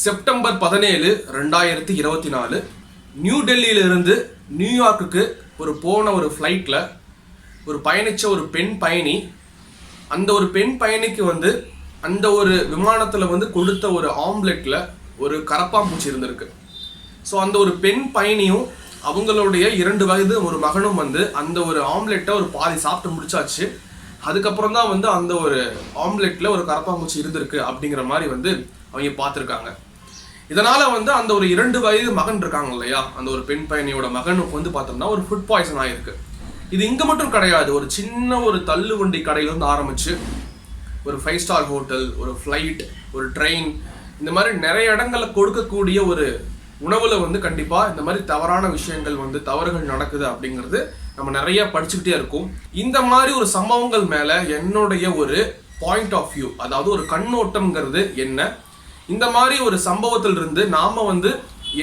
September 17, 2024 new டெல்லியிலிருந்து நியூயார்க்குக்கு போன ஒரு ஃப்ளைட்டில் பயணித்த ஒரு பெண் பயணி, அந்த ஒரு பெண் பயணிக்கு அந்த ஒரு விமானத்தில் கொடுத்த ஒரு ஆம்லெட்டில் ஒரு கரப்பாம்பூச்சி இருந்திருக்கு. ஸோ அந்த ஒரு பெண் பயணியும் அவங்களுடைய 2 வயது ஒரு மகனும் அந்த ஒரு ஆம்லெட்டை ஒரு பாதி சாப்பிட்டு முடிச்சாச்சு. அதுக்கப்புறம் தான் அந்த ஒரு ஆம்லெட்டில் ஒரு கரப்பாம்பூச்சி இருந்திருக்கு அப்படிங்கிற மாதிரி அவங்க பார்த்துருக்காங்க. இதனால அந்த ஒரு 2 வயது மகன் இருக்காங்க இல்லையா, அந்த ஒரு பெண் பயணியோட மகனுக்கு பார்த்தோம்னா ஒரு ஃபுட் பாய்சன் ஆயிருக்கு. இது இங்கே மட்டும் கிடையாது, ஒரு சின்ன ஒரு தள்ளு வண்டி கடையிலேருந்து ஆரம்பிச்சு ஒரு 5 ஸ்டார் ஹோட்டல், ஒரு ஃப்ளைட், ஒரு ட்ரெயின், இந்த மாதிரி நிறைய இடங்களில் கொடுக்கக்கூடிய ஒரு உணவுல கண்டிப்பா இந்த மாதிரி தவறான விஷயங்கள் தவறுகள் நடக்குது அப்படிங்கிறது நம்ம நிறைய படிச்சுக்கிட்டே இருக்கோம். இந்த மாதிரி ஒரு சம்பவங்கள் மேல என்னுடைய ஒரு பாயிண்ட் ஆஃப் வியூ, அதாவது ஒரு கண்ணோட்டம்ங்கிறது என்ன, இந்த மாதிரி ஒரு சம்பவத்திலிருந்து நாம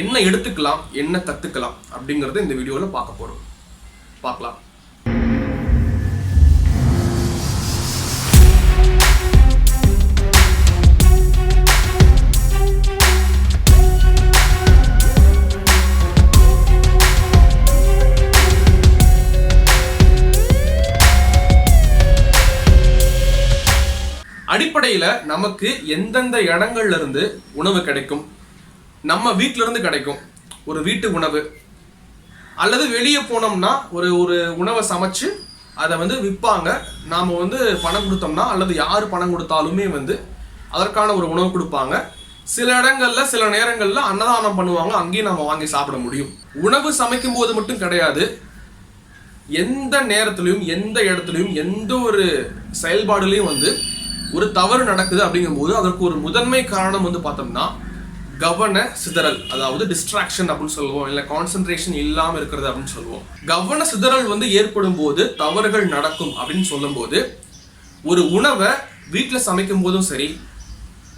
என்ன எடுத்துக்கலாம், என்ன கத்துக்கலாம் அப்படிங்கறது இந்த வீடியோல பார்க்கலாம். அடிப்படையில நமக்கு எந்தெந்த இடங்கள்ல இருந்து உணவு கிடைக்கும், நம்ம வீட்டில இருந்து கிடைக்கும் ஒரு வீட்டு உணவு, அல்லது வெளியே போனோம்னா ஒரு உணவை சமைச்சு அதை விற்பாங்க. நாம பணம் கொடுத்தோம்னா, அல்லது யாரு பணம் கொடுத்தாலுமே அதற்கான ஒரு உணவு கொடுப்பாங்க. சில இடங்கள்ல சில நேரங்கள்ல அன்னதானம் பண்ணுவாங்க, அங்கேயும் நம்ம வாங்கி சாப்பிட முடியும். உணவு சமைக்கும் போது மட்டும் கிடையாது, எந்த நேரத்திலையும் எந்த இடத்துலையும் எந்த ஒரு செயல்பாடுலையும் ஒரு தவறு நடக்குது அப்படிங்கும்போது அதற்கு ஒரு முதன்மை காரணம் பார்த்தோம்னா கவன சிதறல், அதாவது டிஸ்ட்ராக்ஷன் அப்படின்னு சொல்லுவோம், இல்ல கான்சென்ட்ரேஷன் இல்லாம இருக்கிறது அப்படின்னு சொல்லுவோம். கவன சிதறல் ஏற்படும் போது தவறுகள் நடக்கும் அப்படின்னு சொல்லும் போது, ஒரு உணவை வீட்டுல சமைக்கும் போதும் சரி,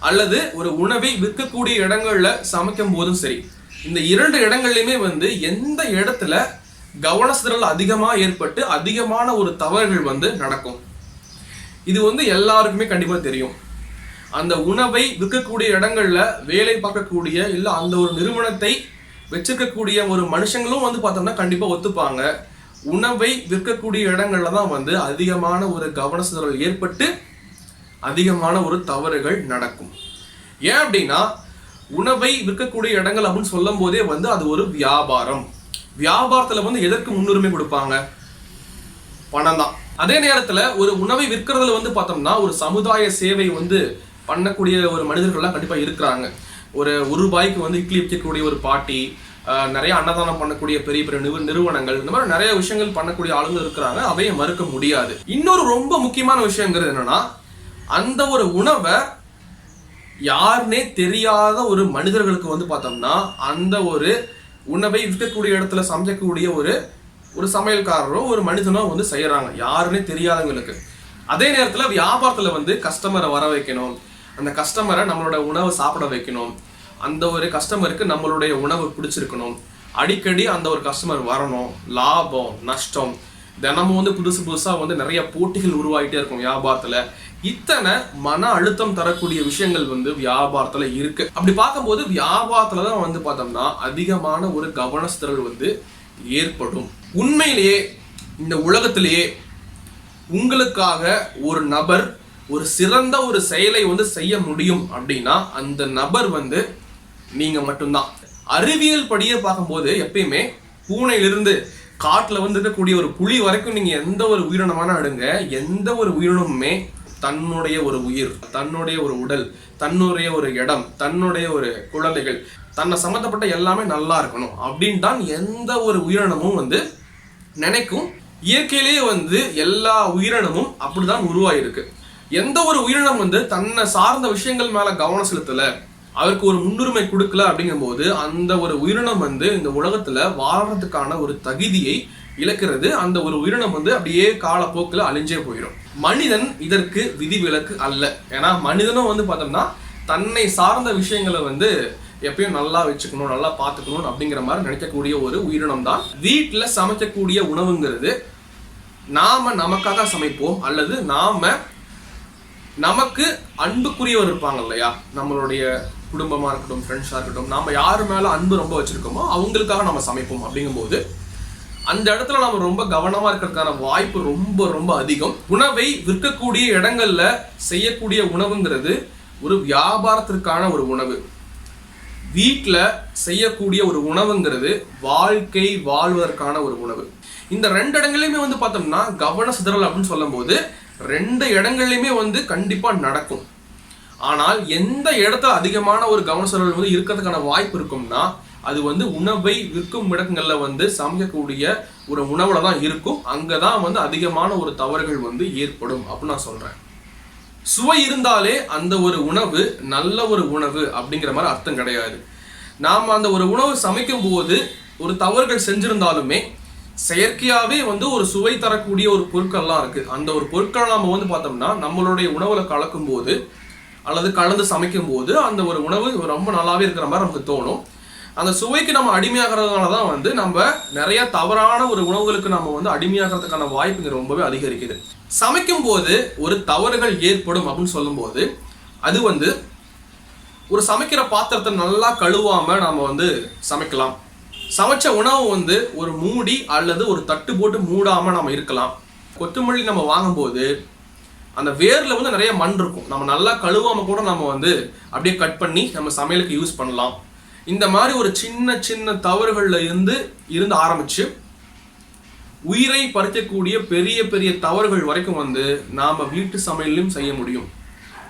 அல்லது ஒரு உணவை விற்கக்கூடிய இடங்கள்ல சமைக்கும் போதும் சரி, இந்த 2 இடங்கள்லயுமே எந்த இடத்துல கவன சிதறல் அதிகமா ஏற்பட்டு அதிகமான ஒரு தவறுகள் நடக்கும். இது எல்லாருக்குமே கண்டிப்பா தெரியும். அந்த உணவை விற்கக்கூடிய இடங்கள்ல வேலை பார்க்கக்கூடிய இல்ல அந்த ஒரு நிறுவனத்தை வச்சிருக்கக்கூடிய ஒரு மனுஷங்களும் பார்த்தோம்னா கண்டிப்பா ஒத்துப்பாங்க. உணவை விற்கக்கூடிய இடங்கள்ல தான் அதிகமான ஒரு கவன சிதறல் ஏற்பட்டு அதிகமான ஒரு தவறுகள் நடக்கும். ஏன் அப்படின்னா, உணவை விற்கக்கூடிய இடங்கள் அப்படின்னு சொல்லும் போதே அது ஒரு வியாபாரம். வியாபாரத்துல எதற்கு முன்னுரிமை கொடுப்பாங்க? பணம் தான். அதே நேரத்துல ஒரு உணவை விற்கிறதுல பார்த்தோம்னா ஒரு சமுதாய சேவை பண்ணக்கூடிய ஒரு மனிதர்கள்லாம் கண்டிப்பா இருக்கிறாங்க. ஒரு ரூபாய்க்கு இட்லி விற்கக்கூடிய ஒரு பாட்டி, நிறைய அன்னதானம் பண்ணக்கூடிய பெரிய பெரிய நிறுவனங்கள், இந்த மாதிரி நிறைய விஷயங்கள் பண்ணக்கூடிய ஆளுங்க இருக்கிறாங்க, அதையே மறுக்க முடியாது. இன்னொரு ரொம்ப முக்கியமான விஷயங்கிறது என்னன்னா, அந்த ஒரு உணவை யாருன்னே தெரியாத ஒரு மனிதர்களுக்கு பார்த்தோம்னா அந்த ஒரு உணவை விற்கக்கூடிய இடத்துல சமைக்கக்கூடிய ஒரு சமையல்காரரோ ஒரு மனிதனோ செய்யறாங்க, யாருன்னே தெரியாதவங்களுக்கு. அதே நேரத்துல வியாபாரத்துல கஸ்டமரை வர வைக்கணும், அந்த கஸ்டமரை நம்மளோட உணவை சாப்பிட வைக்கணும், அந்த ஒரு கஸ்டமருக்கு நம்மளுடைய உணவு பிடிச்சிருக்கணும், அடிக்கடி அந்த ஒரு கஸ்டமர் வரணும், லாபம் நஷ்டம் தினமும் புதுசு புதுசா நிறைய போட்டிகள் உருவாகிட்டே இருக்கும் வியாபாரத்துல. இத்தனை மன அழுத்தம் தரக்கூடிய விஷயங்கள் வியாபாரத்துல இருக்கு. அப்படி பார்க்கும்போது வியாபாரத்துலதான் பார்த்தோம்னா அதிகமான ஒரு கவனச்சிதறல் ஏற்படும். உண்மையிலேயே இந்த உலகத்திலேயே உங்களுக்காக ஒரு நபர் ஒரு சிறந்த ஒரு செயலை செய்ய முடியும் அப்படின்னா அந்த நபர் நீங்க மட்டும்தான். அறிவியல் படியே பார்க்கும்போது எப்பயுமே பூனையிலிருந்து காட்டுல இருக்கக்கூடிய ஒரு புலி வரைக்கும் நீங்க எந்த ஒரு உயிரினமான அடுங்க, எந்த ஒரு உயிரினமுமே தன்னுடைய ஒரு உயிர், தன்னுடைய ஒரு உடல், தன்னுடைய ஒரு இடம், தன்னுடைய ஒரு குழந்தைகள், தன்னை சம்மந்தப்பட்ட எல்லாமே நல்லா இருக்கணும் அப்படின்னு தான் எந்த ஒரு உயிரினமும் நினைக்கும். இயற்கையிலேயே எல்லா உயிரினமும் அப்படிதான் உருவாயிருக்கு. எந்த ஒரு உயிரினம் தன்னை சார்ந்த விஷயங்கள் மேல கவனம் செலுத்தல, அவருக்கு ஒரு முன்னுரிமை கொடுக்கல அப்படிங்கும் போது அந்த ஒரு உயிரினம் இந்த உலகத்துல வாழறதுக்கான ஒரு தகுதியை இழக்கிறது. அந்த ஒரு உயிரினம் அப்படியே காலப்போக்கில் அழிஞ்சே போயிடும். மனிதன் இதற்கு விதிவிலக்கு அல்ல. ஏன்னா மனிதனும் பார்த்தோம்னா தன்னை சார்ந்த விஷயங்களை எப்பயும் நல்லா வச்சுக்கணும், நல்லா பார்த்துக்கணும் அப்படிங்கிற மாதிரி நினைக்கக்கூடிய ஒரு உயிரினம் தான். வீட்டில் சமைக்கக்கூடிய உணவுங்கிறது நாம நமக்காக சமைப்போம், அல்லது நாம நமக்கு அன்புக்குரியவர் இருப்பாங்க இல்லையா, நம்மளுடைய குடும்பமாக இருக்கட்டும், ஃப்ரெண்ட்ஸாக இருக்கட்டும், நாம் யார் மேலே அன்பு ரொம்ப வச்சுருக்கோமோ அவங்களுக்காக நம்ம சமைப்போம். அப்படிங்கும்போது அந்த இடத்துல நம்ம ரொம்ப கவனமாக இருக்கிறதுக்கான வாய்ப்பு ரொம்ப ரொம்ப அதிகம். உணவை விற்கக்கூடிய இடங்கள்ல செய்யக்கூடிய உணவுங்கிறது ஒரு வியாபாரத்திற்கான ஒரு உணவு. வீட்டில் செய்யக்கூடிய ஒரு உணவுங்கிறது வாழ்க்கை வாழ்வதற்கான ஒரு உணவு. இந்த 2 இடங்கள்லையுமே வந்து பார்த்தோம்னா கவன சிதறல் அப்படின்னு சொல்லும் போது 2 இடங்கள்லையுமே வந்து கண்டிப்பாக நடக்கும். ஆனால் எந்த இடத்துல அதிகமான ஒரு கவன சிதறல் வந்து இருக்கிறதுக்கான வாய்ப்பு இருக்கும்னா அது வந்து உணவை விற்கும் இடங்கள்ல வந்து சமைக்கக்கூடிய ஒரு உணவுல தான் இருக்கும். அங்கதான் வந்து அதிகமான ஒரு தவறுகள் வந்து ஏற்படும் அப்படின்னு நான் சொல்றேன். சுவை இருந்தாலே அந்த ஒரு உணவு நல்ல ஒரு உணவு அப்படிங்கிற மாதிரி அர்த்தம் கிடையாது. நாம் அந்த ஒரு உணவு சமைக்கும் போது ஒரு தவறுகள் செஞ்சிருந்தாலுமே செயற்கையாகவே வந்து ஒரு சுவை தரக்கூடிய ஒரு பொருட்கள்லாம் இருக்கு. அந்த ஒரு பொருட்களை நம்ம வந்து பார்த்தோம்னா நம்மளுடைய உணவுல கலக்கும் போது அல்லது கலந்து சமைக்கும் போது அந்த ஒரு உணவு ரொம்ப நல்லாவே இருக்கிற மாதிரி நமக்கு தோணும். அந்த சுவைக்கு நம்ம அடிமையாகிறதுனால தான் வந்து நம்ம நிறைய தவறான ஒரு உணவுகளுக்கு நம்ம வந்து அடிமையாகிறதுக்கான வாய்ப்பு ரொம்பவே அதிகரிக்குது. சமைக்கும் போது ஒரு தவறுகள் ஏற்படும் அப்படின்னு சொல்லும்போது அது வந்து ஒரு சமைக்கிற பாத்திரத்தை நல்லா கழுவாம நாம வந்து சமைக்கலாம். சமைச்ச உணவு வந்து ஒரு மூடி அல்லது ஒரு தட்டு போட்டு மூடாம நம்ம இருக்கலாம். கொத்தமல்லி நம்ம வாங்கும்போது அந்த வேர்ல வந்து நிறைய மண் இருக்கும். நம்ம நல்லா கழுவாம கூட நம்ம வந்து அப்படியே கட் பண்ணி நம்ம சமையலுக்கு யூஸ் பண்ணலாம். இந்த மாதிரி ஒரு சின்ன சின்ன தவறுகள்ல இருந்து ஆரம்பிச்சு உயிரை பறிக்கக்கூடிய பெரிய பெரிய தவறுகள் வரைக்கும் வந்து நாம வீட்டு சமையலையும் செய்ய முடியும்.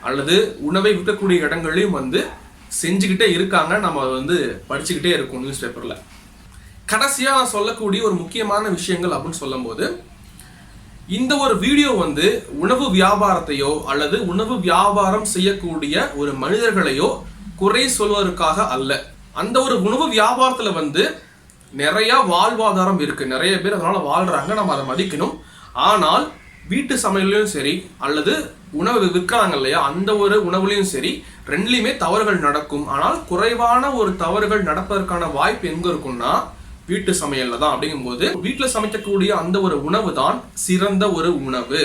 அல்லது உணவை விற்கக்கூடிய இடங்களையும் வந்து செஞ்சுக்கிட்டே இருக்காங்க. நம்ம வந்து படிச்சுக்கிட்டே இருக்கோம் நியூஸ் பேப்பர்ல. கடைசியா நான் சொல்லக்கூடிய ஒரு முக்கியமான விஷயங்கள் அப்படின்னு சொல்லும் போது இந்த ஒரு வீடியோ வந்து உணவு வியாபாரத்தையோ அல்லது உணவு வியாபாரம் செய்யக்கூடிய ஒரு மனிதர்களையோ குறை சொல்வதற்காக அல்ல. அந்த ஒரு உணவு வியாபாரத்துல வந்து நிறைய வாழ்வாதாரம் இருக்கு. நிறைய பேர் அதனால வாழ்றாங்க. நம்ம அதை மதிக்கணும். ஆனால் வீட்டு சமையலையும் சரி அல்லது உணவு விற்கிறாங்க இல்லையா அந்த ஒரு உணவுலையும் சரி ரெண்டுலையுமே தவறுகள் நடக்கும். ஆனால் குறைவான ஒரு தவறுகள் நடப்பதற்கான வாய்ப்பு எங்க இருக்கும்னா வீட்டு சமையல்ல தான். அப்படிங்கும்போது வீட்டில் சமைக்கக்கூடிய அந்த ஒரு உணவு தான் சிறந்த ஒரு உணவு.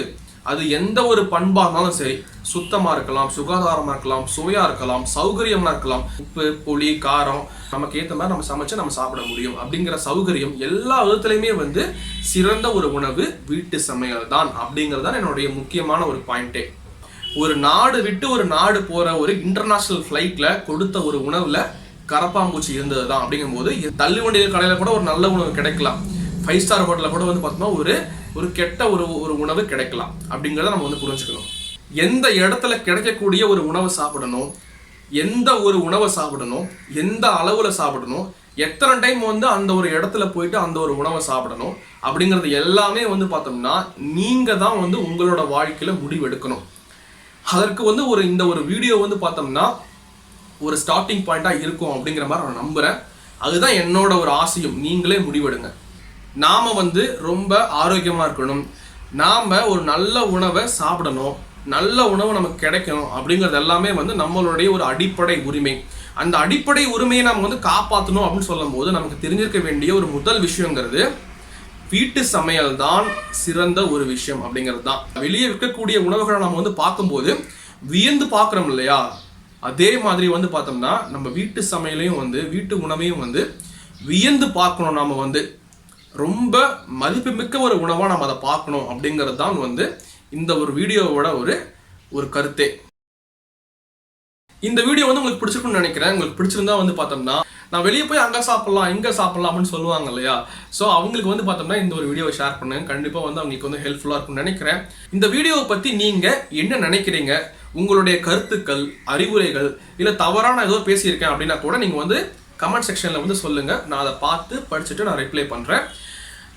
அது எந்த ஒரு பண்பா இருந்தாலும் சரி, சுத்தமா இருக்கலாம், சுகாதாரமா இருக்கலாம், சுவையா இருக்கலாம், சௌகரியமா இருக்கலாம். உப்பு, புளி, காரம் நமக்கு ஏற்ற மாதிரி நம்ம சமைச்சு நம்ம சாப்பிட முடியும் அப்படிங்கிற சௌகரியம் எல்லா விதத்துலையுமே வந்து சிறந்த ஒரு உணவு வீட்டு சமையல் தான். அப்படிங்கிறது தான் என்னுடைய முக்கியமான ஒரு பாயிண்டே. ஒரு நாடு விட்டு ஒரு நாடு போற ஒரு இன்டர்நேஷனல் ஃபிளைட்ல கொடுத்த ஒரு உணவுல கரப்பாம்பூச்சி இருந்தது தான். அப்படிங்கும்போது தள்ளு வண்டிய கடையில கூட ஒரு நல்ல உணவு கிடைக்கலாம். 5 ஸ்டார் ஹோட்டல்ல கூட வந்து பார்த்தோம்னா ஒரு கெட்ட ஒரு உணவு கிடைக்கலாம். அப்படிங்கிறத நம்ம வந்து புரிஞ்சுக்கணும். எந்த இடத்துல கிடைக்கக்கூடிய ஒரு உணவை சாப்பிடணும், எந்த ஒரு உணவை சாப்பிடணும், எந்த அளவுல சாப்பிடணும், எத்தனை டைம் வந்து அந்த ஒரு இடத்துல போயிட்டு அந்த ஒரு உணவை சாப்பிடணும் அப்படிங்கிறது எல்லாமே வந்து பார்த்தோம்னா நீங்க தான் வந்து உங்களோட வாழ்க்கையில முடிவு எடுக்கணும். அதற்கு வந்து இந்த ஒரு வீடியோ வந்து பார்த்தோம்னா ஒரு ஸ்டார்டிங் பாயிண்டா இருக்கும் அப்படிங்கிற மாதிரி நான் நம்புறேன். அதுதான் என்னோட ஒரு ஆசையும். நீங்களே முடிவெடுங்க. நாம வந்து ரொம்ப ஆரோக்கியமா இருக்கணும், நாம ஒரு நல்ல உணவை சாப்பிடணும், நல்ல உணவு நமக்கு கிடைக்கணும் அப்படிங்கிறது எல்லாமே வந்து நம்மளுடைய ஒரு அடிப்படை உரிமை. அந்த அடிப்படை உரிமையை நம்ம வந்து காப்பாற்றணும் அப்படின்னு சொல்லும் போது நமக்கு தெரிஞ்சிருக்க வேண்டிய ஒரு முதல் விஷயங்கிறது வீட்டு சமையல் தான் சிறந்த ஒரு விஷயம் அப்படிங்கிறது தான். வெளியே விற்கக்கூடிய உணவுகளை நம்ம வந்து பார்க்கும்போது வியந்து பார்க்குறோம் இல்லையா, அதே மாதிரி வந்து பார்த்தோம்னா நம்ம வீட்டு சமையலையும் வந்து வீட்டு உணவையும் வந்து வியந்து பார்க்கணும். நாம வந்து ரொம்ப மதிப்புமிக்க ஒரு உணவாக நம்ம அதை பார்க்கணும் அப்படிங்கிறது தான் வந்து இந்த ஒரு வீடியோவோட ஒரு கருத்தே. இந்த வீடியோ வந்து உங்களுக்கு பிடிச்சிருக்குன்னு நினைக்கிறேன். உங்களுக்கு பிடிச்சிருந்தா வந்து பார்த்தோம்னா நான் வெளியே போய் அங்கே சாப்பிடலாம் இங்கே சாப்பிடலாம் அப்படின்னு சொல்லுவாங்க இல்லையா, ஸோ அவங்களுக்கு வந்து பார்த்தோம்னா இந்த ஒரு வீடியோவை ஷேர் பண்ணுங்க. கண்டிப்பாக வந்து அவங்களுக்கு வந்து ஹெல்ப்ஃபுல்லாக இருக்கும்னு நினைக்கிறேன். இந்த வீடியோவை பற்றி நீங்கள் என்ன நினைக்கிறீங்க, உங்களுடைய கருத்துக்கள், அறிவுரைகள், இல்லை தவறான ஏதோ பேசியிருக்கேன் அப்படின்னா கூட நீங்கள் வந்து கமெண்ட் செக்ஷனில் வந்து சொல்லுங்கள். நான் அதை பார்த்து படிச்சுட்டு நான் ரிப்ளை பண்ணுறேன்.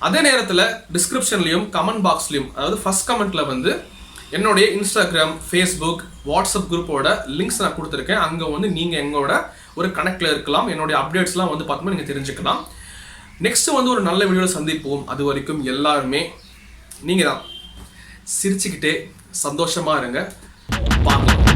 அதே நேரத்தில் டிஸ்கிரிப்ஷன்லையும் கமெண்ட் பாக்ஸ்லையும் அதாவது ஃபர்ஸ்ட் கமெண்ட்டில் வந்து என்னுடைய இன்ஸ்டாகிராம், ஃபேஸ்புக், வாட்ஸ்அப் குரூப்போட லிங்க்ஸ் நான் கொடுத்துருக்கேன். அங்கே வந்து நீங்கள் எங்களோட ஒரு கனெக்டில் இருக்கலாம். என்னுடைய அப்டேட்ஸ்லாம் வந்து பார்த்தோம்னா நீங்கள் தெரிஞ்சுக்கலாம். நெக்ஸ்ட்டு வந்து ஒரு நல்ல வீடியோவில் சந்திப்போம். அது வரைக்கும் எல்லாருமே நீங்கள் தான் சிரிச்சுக்கிட்டே சந்தோஷமாக இருங்க. பார்க்கலாம்.